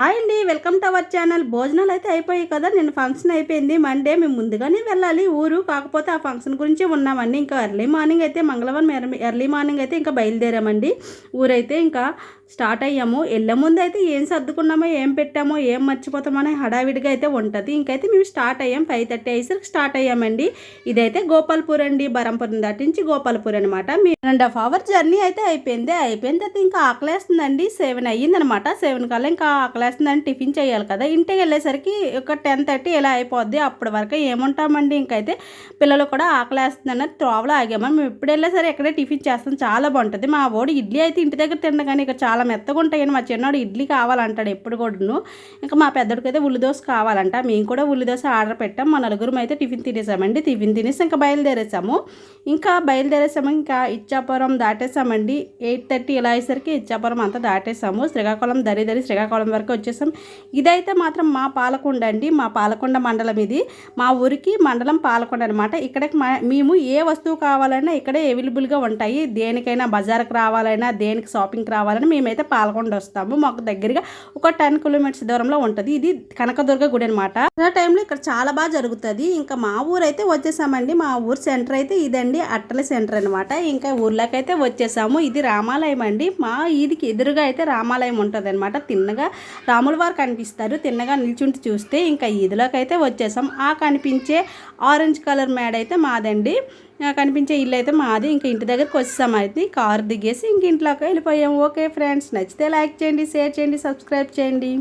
Hi అండి, welcome to our channel. భోజనాలు అయితే అయిపోయాయి కదా. నేను ఫంక్షన్ అయిపోయింది మండే. మేము ముందుగానే వెళ్ళాలి ఊరు, కాకపోతే ఆ ఫంక్షన్ గురించి ఉన్నామండి. ఇంకా ఎర్లీ మార్నింగ్ అయితే మంగళవారం ఎర్లీ మార్నింగ్ అయితే ఇంకా బయలుదేరామండి. ఊరైతే ఇంకా స్టార్ట్ అయ్యాము. వెళ్ళే ముందు అయితే ఏం సర్దుకున్నామో, ఏం పెట్టామో, ఏం మర్చిపోతామో అనే హడావిడిగా అయితే ఉంటుంది. ఇంకైతే మేము స్టార్ట్ అయ్యాం. 5:30 అయ్యేసరికి స్టార్ట్ అయ్యామండి. ఇదైతే గోపాల్పూర్ అండి, బరంపురం దాటించి గోపాల్పూర్ అనమాట. మీ 1.5 అవర్ జర్నీ అయితే అయిపోయిన తర్వాత ఇంకా ఆకలేస్తుందండి. 7 అయ్యిందనమాట. 7 కల్లా ఇంకా ఆకలేస్తుందని టిఫిన్ చేయాలి కదా. ఇంటికి వెళ్ళేసరికి ఒక 10:30 ఇలా అయిపోద్ది. అప్పటి వరకు ఏముంటామండి. ఇంకైతే పిల్లలు కూడా ఆకలేస్తుందని త్రోవలో ఆగాము. మేము ఎప్పుడు వెళ్ళేసరికి ఎక్కడే టిఫిన్ చేస్తాం, చాలా బాగుంటుంది. మా వాడు ఇడ్లీ అయితే ఇంటి దగ్గర తిన్న కానీ ఇక్కడ చాలా మెత్తగా ఉంటాయని మా చిన్నవాడు ఇడ్లీ కావాలంటాడు ఎప్పుడు కూడాను. ఇంకా మా పెద్దడికి అయితే ఉల్లిదోశ కావాలంట. మేము కూడా ఉల్లిదోశ ఆర్డర్ పెట్టాం. మా నలుగురం అయితే టిఫిన్ తినేసామండి. టిఫిన్ తినేసి ఇంకా బయలుదేరేసాము. ఇంకా ఇచ్చాపురం దాటేసామండి. 8:30 ఇలా అయ్యేసరికి ఇచ్చాపురం అంతా దాటేసాము. శ్రీకాకుళం దరి శ్రీకాకుళం వరకు వచ్చేసాం. ఇదైతే మాత్రం మా పాలకొండ అండి, మా పాలకొండ మండలం. ఇది మా ఊరికి మండలం పాలకొండ అనమాట. ఇక్కడికి మేము ఏ వస్తువు కావాలన్నా ఇక్కడే అవైలబుల్గా ఉంటాయి. దేనికైనా బజార్కి రావాలైనా, దేనికి షాపింగ్కి రావాలన్నా మేమైతే పాలకొండ వస్తాము. మాకు దగ్గరగా ఒక 10 కిలోమీటర్స్ దూరంలో ఉంటుంది. ఇది కనకదుర్గ గుడి అనమాట. ఆ టైంలో ఇక్కడ చాలా బాగా జరుగుతుంది. ఇంకా మా ఊరు అయితే వచ్చేసామండి. మా ఊరు సెంటర్ అయితే ఇదండి, అట్టల సెంటర్ అనమాట. ఇంకా ఊర్లోకి అయితే వచ్చేసాము. ఇది రామాలయం అండి. మా ఈదికి ఎదురుగా అయితే రామాలయం ఉంటుంది అనమాట. తిన్నగా రాముల వారు కనిపిస్తారు. తిన్నగా నిల్చుంటూ చూస్తే ఇంకా ఈదిలోకి అయితే వచ్చేసాం. ఆ కనిపించే ఆరెంజ్ కలర్ మేడ అయితే మాదండి. కనిపించే ఇల్లు అయితే మాది. ఇంక ఇంటి దగ్గరికి వచ్చేసాం. అయితే కారు దిగేసి ఇంక ఇంట్లోకి వెళ్ళిపోయాము. ఓకే ఫ్రెండ్స్, నచ్చితే లైక్ చేయండి, షేర్ చేయండి, సబ్స్క్రైబ్ చేయండి.